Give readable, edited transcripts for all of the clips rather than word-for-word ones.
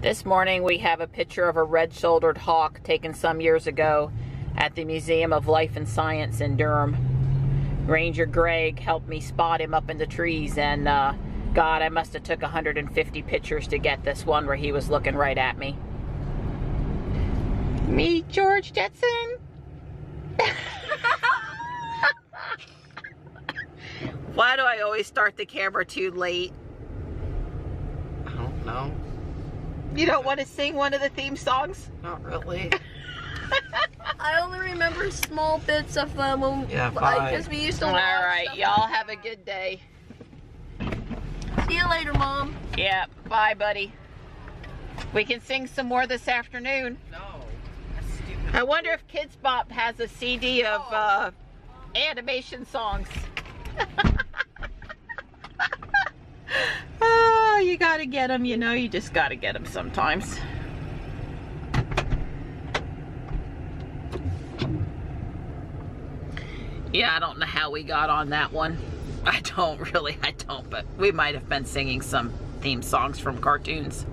This morning we have a picture of a red-shouldered hawk taken some years ago at the Museum of Life and Science in Durham. Ranger Greg helped me spot him up in the trees, and God, I must have took 150 pictures to get this one where he was looking right at me. Meet George Jetson. Why do I always start the camera too late? I don't know. You don't want to sing one of the theme songs? Not really. I only remember small bits of them. Yeah, bye. Because we used to. All right, y'all have a good day. See you later, Mom. Yeah, bye, buddy. We can sing some more this afternoon. No. That's stupid. I wonder if Kids Bop has a CD of animation songs. Oh, you gotta get them, you know, you just gotta get them sometimes. Yeah, I don't know how we got on that one. I don't, but we might have been singing some theme songs from cartoons.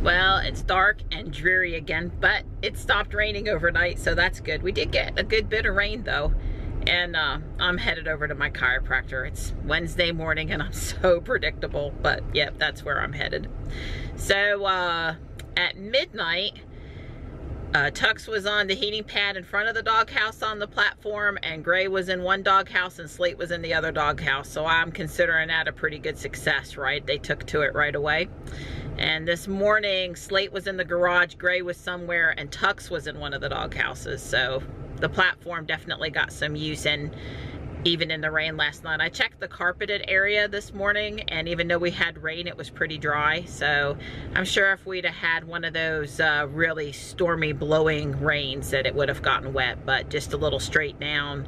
Well, it's dark and dreary again, but it stopped raining overnight, so that's good. We did get a good bit of rain though. And I'm headed over to my chiropractor. It's Wednesday morning and I'm so predictable, but yep, that's where I'm headed. So at midnight, Tux was on the heating pad in front of the doghouse on the platform, and Gray was in one doghouse and Slate was in the other doghouse. So I'm considering that a pretty good success, right? They took to it right away. And this morning, Slate was in the garage, Gray was somewhere, and Tux was in one of the doghouses. So the platform definitely got some use, and even in the rain last night. I checked the carpeted area this morning, and even though we had rain, it was pretty dry. So I'm sure if we'd have had one of those really stormy blowing rains that it would have gotten wet, but just a little straight down,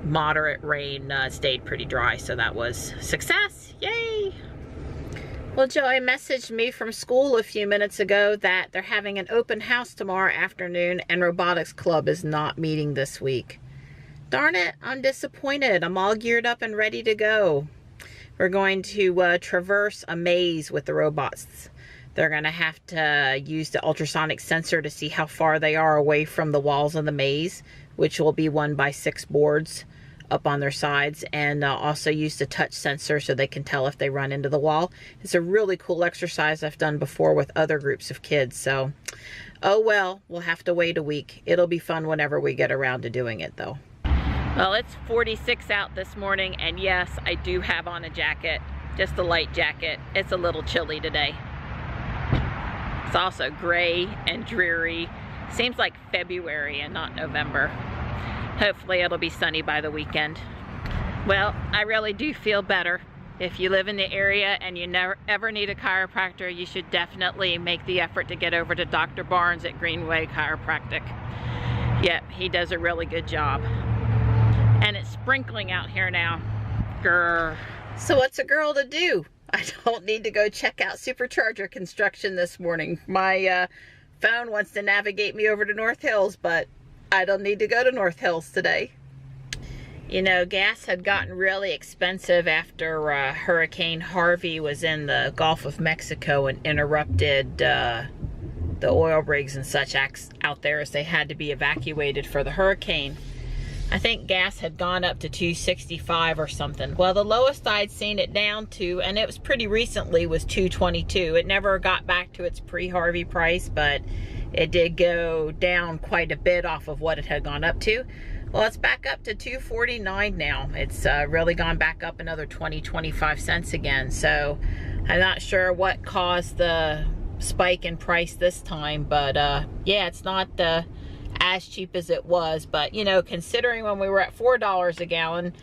moderate rain stayed pretty dry. So that was success, yay! Well, Joey messaged me from school a few minutes ago that they're having an open house tomorrow afternoon and robotics club is not meeting this week. Darn it, I'm disappointed. I'm all geared up and ready to go. We're going to traverse a maze with the robots. They're going to have to use the ultrasonic sensor to see how far they are away from the walls of the maze, which will be 1x6 boards up on their sides, and also use the touch sensor so they can tell if they run into the wall. It's a really cool exercise I've done before with other groups of kids. So, oh well, we'll have to wait a week. It'll be fun whenever we get around to doing it though. Well, it's 46 out this morning, and yes, I do have on a jacket, just a light jacket. It's a little chilly today. It's also gray and dreary. Seems like February and not November. Hopefully it'll be sunny by the weekend. Well, I really do feel better. If you live in the area and you never ever need a chiropractor, you should definitely make the effort to get over to Dr. Barnes at Greenway Chiropractic. Yep, he does a really good job. And it's sprinkling out here now. Grr. So what's a girl to do? I don't need to go check out supercharger construction this morning. My phone wants to navigate me over to North Hills, but I don't need to go to North Hills today. You know, gas had gotten really expensive after Hurricane Harvey was in the Gulf of Mexico and interrupted the oil rigs and such out there, as they had to be evacuated for the hurricane. I think gas had gone up to $2.65 or something. Well, the lowest I'd seen it down to, and it was pretty recently, was $2.22. It never got back to its pre-Harvey price, but it did go down quite a bit off of what it had gone up to. Well, it's back up to $2.49 now. It's really gone back up another 25 cents again. So I'm not sure what caused the spike in price this time, but yeah, it's not as cheap as it was. But you know, considering when we were at $4 a gallon,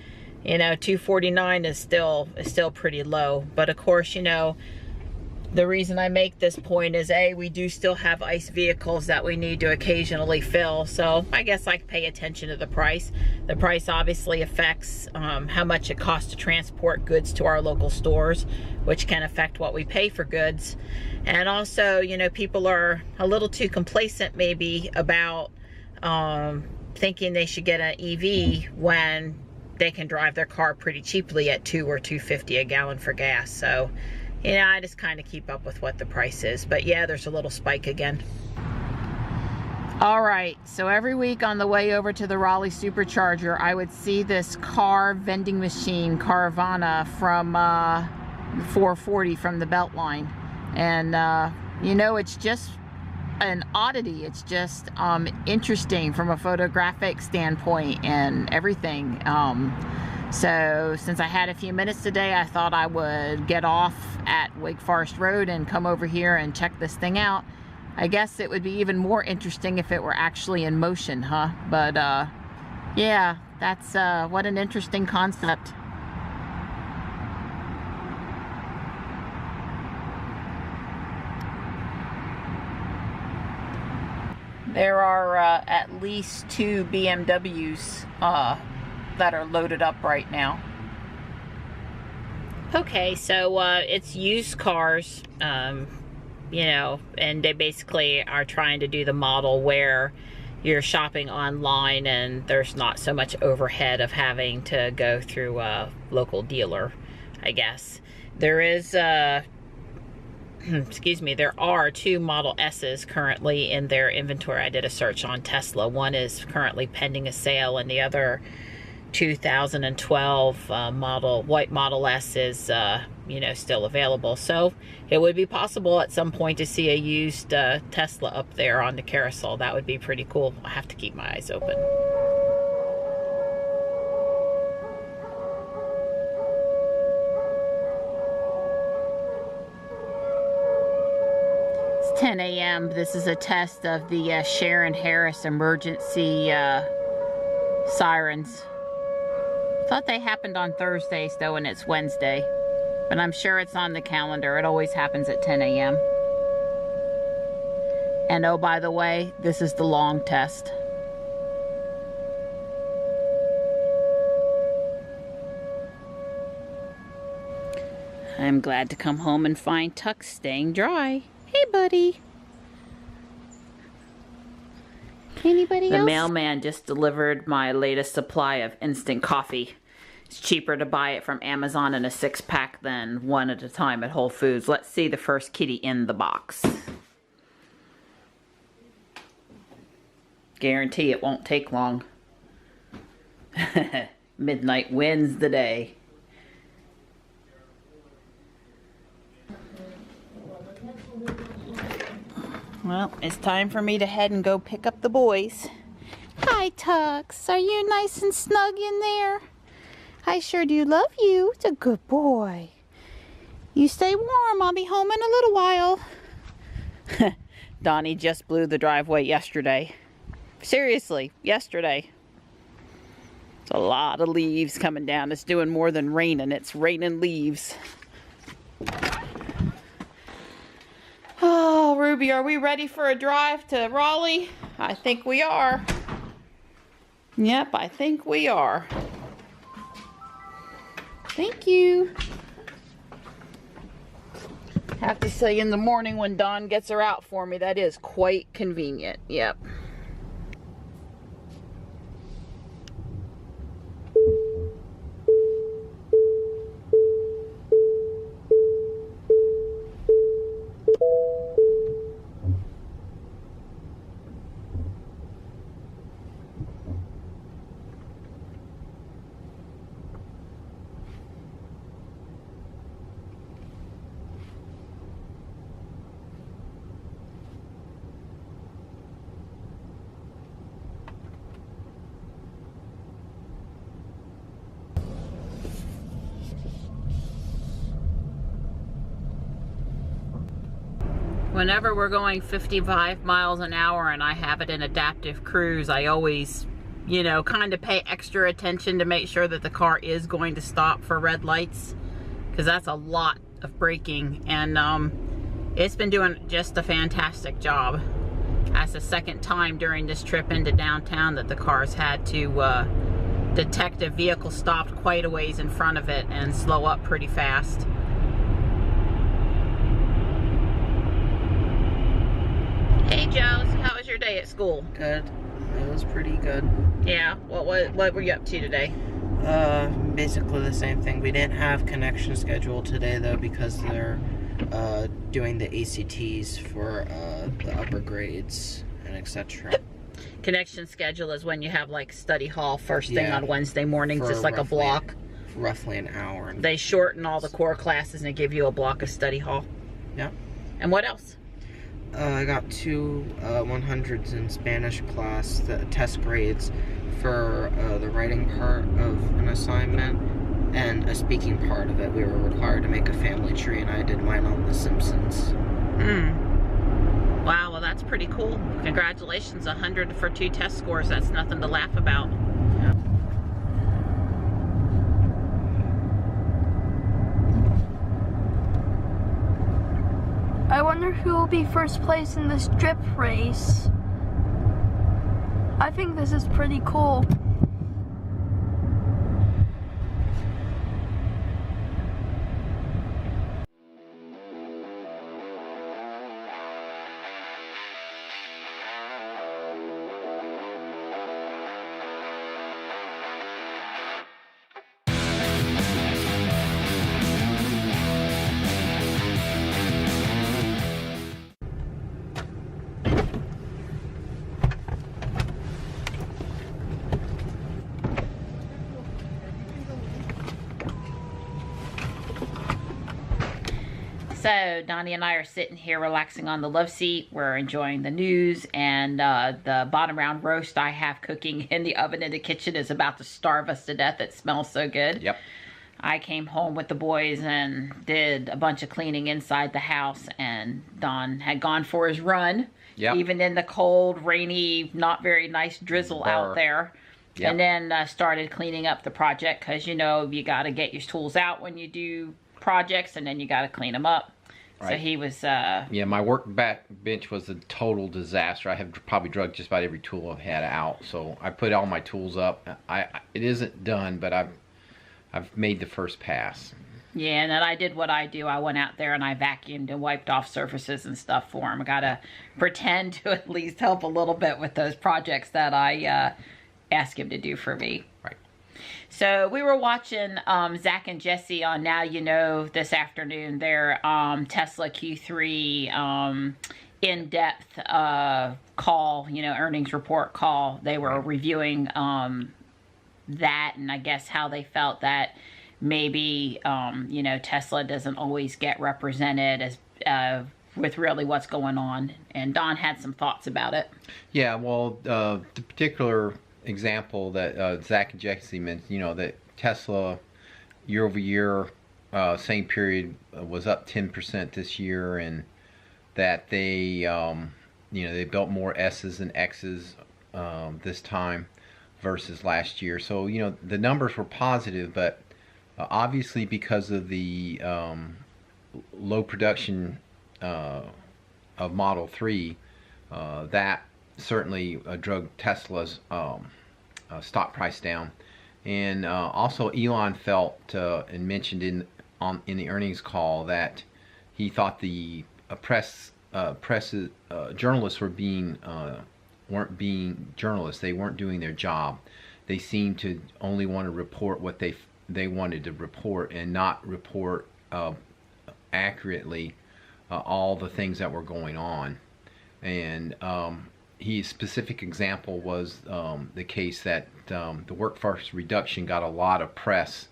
you know, $2.49 is still pretty low. But of course, you know, the reason I make this point is we do still have ICE vehicles that we need to occasionally fill. So I guess I pay attention to the price. The price obviously affects how much it costs to transport goods to our local stores, which can affect what we pay for goods. And also, you know, people are a little too complacent maybe about thinking they should get an EV when they can drive their car pretty cheaply at $2 or $2.50 a gallon for gas. So Yeah, I just kind of keep up with what the price is. But yeah, there's a little spike again. All right, so every week on the way over to the Raleigh Supercharger, I would see this car vending machine, Caravana, from 440 from the Beltline. And, you know, it's just an oddity. It's just interesting from a photographic standpoint and everything. So since I had a few minutes today, I thought I would get off at Wake Forest Road and come over here and check this thing out. I guess it would be even more interesting if it were actually in motion, huh? But yeah, that's what an interesting concept. There are at least 2 BMWs that are loaded up right now. Okay, so it's used cars, you know, and they basically are trying to do the model where you're shopping online and there's not so much overhead of having to go through a local dealer, I guess. There is excuse me, there are 2 Model S's currently in their inventory. I did a search on Tesla. One is currently pending a sale, and the other 2012 white Model S is, you know, still available. So it would be possible at some point to see a used Tesla up there on the carousel. That would be pretty cool. I have to keep my eyes open. It's 10 a.m. This is a test of the Sharon Harris emergency sirens. Thought they happened on Thursdays though, and it's Wednesday. But I'm sure it's on the calendar. It always happens at 10 a.m. And oh, by the way, this is the long test. I'm glad to come home and find Tuck staying dry. Hey, buddy. Anybody else? The mailman just delivered my latest supply of instant coffee. It's cheaper to buy it from Amazon in a 6-pack than one at a time at Whole Foods. Let's see the first kitty in the box. Guarantee it won't take long. Midnight wins the day. Well, it's time for me to head and go pick up the boys. Hi, Tux. Are you nice and snug in there? I sure do love you. It's a good boy. You stay warm. I'll be home in a little while. Donnie just blew the driveway yesterday. Seriously, yesterday. It's a lot of leaves coming down. It's doing more than raining. It's raining leaves. Oh, Ruby, are we ready for a drive to Raleigh? I think we are. Yep, I think we are. Thank you. Have to say, in the morning when Dawn gets her out for me, that is quite convenient. Yep. Whenever we're going 55 miles an hour and I have it in adaptive cruise, I always, you know, kind of pay extra attention to make sure that the car is going to stop for red lights, because that's a lot of braking, and it's been doing just a fantastic job. That's the second time during this trip into downtown that the car's had to detect a vehicle stopped quite a ways in front of it and slow up pretty fast. Hey, Joe, how was your day at school? Good. It was pretty good. Yeah, what were you up to today? Basically the same thing. We didn't have connection scheduled today though, because they're doing the ACTs for the upper grades and etc. Connection schedule is when you have like study hall first thing Yeah, on Wednesday mornings, just like a roughly- block. Roughly an hour. They shorten all the core classes and give you a block of study hall. Yeah. And what else? I got 2 100s in Spanish class, the test grades for the writing part of an assignment and a speaking part of it. We were required to make a family tree, and I did mine on The Simpsons. Wow, well that's pretty cool. Congratulations, 100 for 2 test scores. That's nothing to laugh about. I wonder who will be first place in this drip race. I think this is pretty cool. So Donnie and I are sitting here relaxing on the love seat. We're enjoying the news, and the bottom round roast I have cooking in the oven in the kitchen is about to starve us to death. It smells so good. Yep. I came home with the boys and did a bunch of cleaning inside the house, and Don had gone for his run. Yep. Even in the cold, rainy, not very nice drizzle out there. Yep. And then started cleaning up the project, because you know you got to get your tools out when you do projects, and then you got to clean them up. Right. So he was yeah, my work bench was a total disaster. I have probably drug just about every tool I've had out, so I put all my tools up. It isn't done, but I've made the first pass. Yeah, and then I did what I do. I went out there and I vacuumed and wiped off surfaces and stuff for him. I gotta pretend to at least help a little bit with those projects that I ask him to do for me. Right. So we were watching Zach and Jesse on Now You Know this afternoon. Their Tesla Q3 in-depth call, earnings report call. They were reviewing that, and I guess how they felt that maybe Tesla doesn't always get represented as with really what's going on. And Don had some thoughts about it. Yeah, well, the particular example that Zach and Jesse mentioned, that Tesla year over year, same period, was up 10% this year, and that they, they built more S's and X's this time versus last year. So, the numbers were positive, but obviously because of the low production of Model 3, that certainly drug Tesla's stock price down. And also Elon felt and mentioned in the earnings call that he thought the journalists weren't being journalists. They weren't doing their job. They seemed to only want to report what they wanted to report, and not report accurately all the things that were going on. And his specific example was the case that the workforce reduction got a lot of press,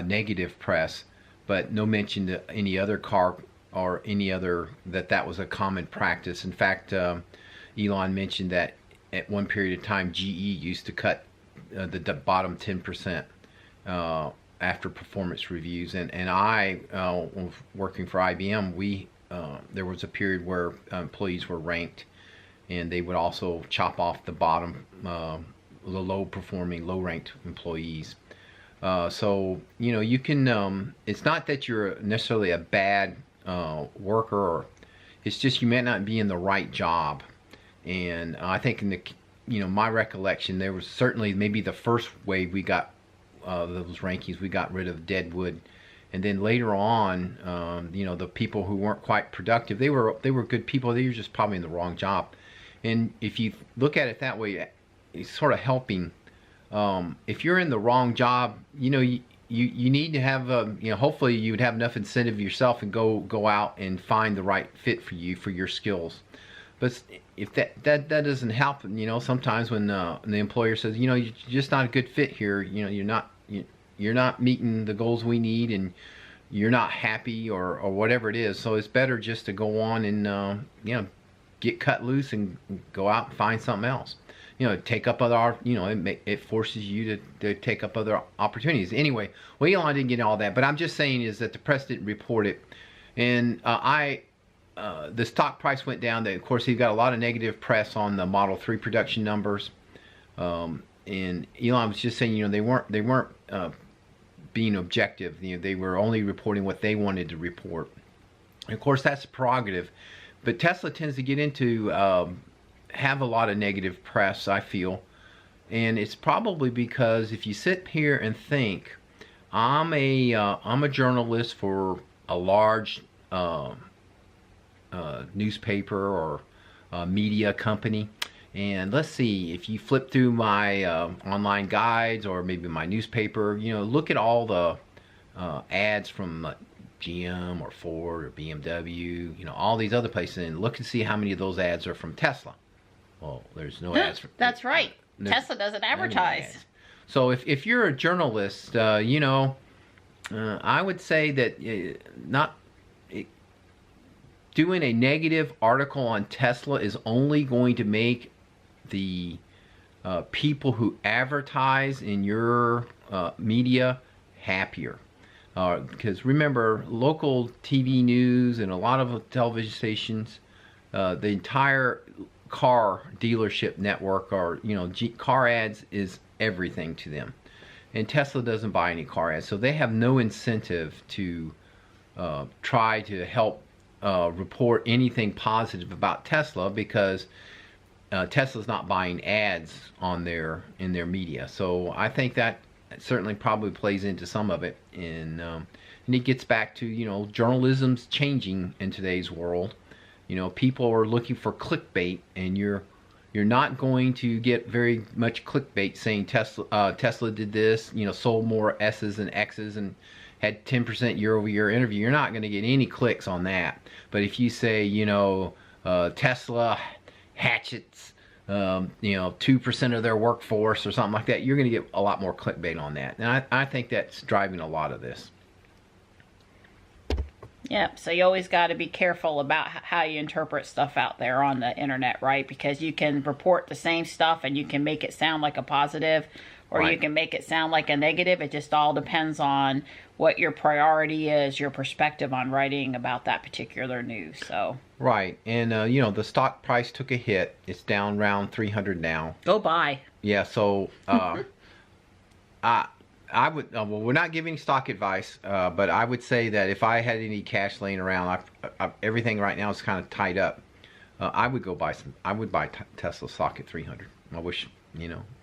negative press, but no mention to any other car or any other that was a common practice. In fact, Elon mentioned that at one period of time GE used to cut the bottom 10% after performance reviews, and I working for IBM, there was a period where employees were ranked, and they would also chop off the bottom, the low-performing, low-ranked employees. So you can. It's not that you're necessarily a bad worker, or it's just you may not be in the right job. And I think in the my recollection, there was certainly maybe the first wave we got those rankings, we got rid of Deadwood. And then later on, the people who weren't quite productive, they were good people. They were just probably in the wrong job. And if you look at it that way, it's sort of helping. If you're in the wrong job, you need to have hopefully you would have enough incentive yourself and go out and find the right fit for you for your skills. But if that doesn't help, sometimes when the employer says, you're just not a good fit here, you're not meeting the goals we need, and you're not happy or whatever it is. So it's better just to go on and get cut loose and go out and find something else. Take up other, it forces you to take up other opportunities. Anyway, well, Elon didn't get all that, but I'm just saying is that the press didn't report it, and the stock price went down. Of course, he got a lot of negative press on the Model 3 production numbers, and Elon was just saying, they weren't being objective. They were only reporting what they wanted to report. And of course, that's a prerogative, but Tesla tends to get into have a lot of negative press, I feel, and it's probably because if you sit here and think, I'm a journalist for a large newspaper or media company, and let's see, if you flip through my online guides or maybe my newspaper, look at all the ads from GM or Ford or BMW, all these other places, and look and see how many of those ads are from Tesla. Well, there's no ads for That's right. Tesla doesn't advertise. So if you're a journalist, I would say that doing a negative article on Tesla is only going to make the people who advertise in your media happier. Because remember, local TV news and a lot of television stations, the entire car dealership network, or car ads is everything to them. And Tesla doesn't buy any car ads, so they have no incentive to try to help report anything positive about Tesla, because Tesla's not buying ads in their media. So I think that certainly probably plays into some of it, and it gets back to journalism's changing in today's world. People are looking for clickbait, and you're not going to get very much clickbait saying Tesla did this, sold more S's and X's and had 10% year-over-year interview. You're not going to get any clicks on that. But if you say, Tesla hatchets, 2% of their workforce or something like that, you're going to get a lot more clickbait on that. And I think that's driving a lot of this. Yep, so you always got to be careful about how you interpret stuff out there on the internet, right? Because you can report the same stuff and you can make it sound like a positive, or Right. you can make it sound like a negative. It just all depends on what your priority is, your perspective on writing about that particular news. So Right, and the stock price took a hit. It's down around 300 now. go buy. Yeah, so I would, well, we're not giving stock advice, but I would say that if I had any cash laying around, everything right now is kind of tied up. I would go buy some. I would buy Tesla stock at 300. I wish,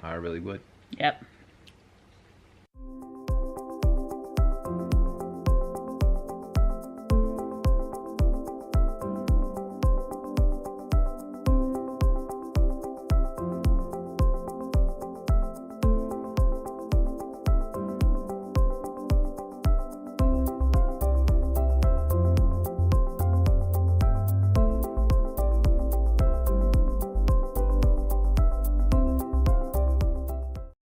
I really would. Yep.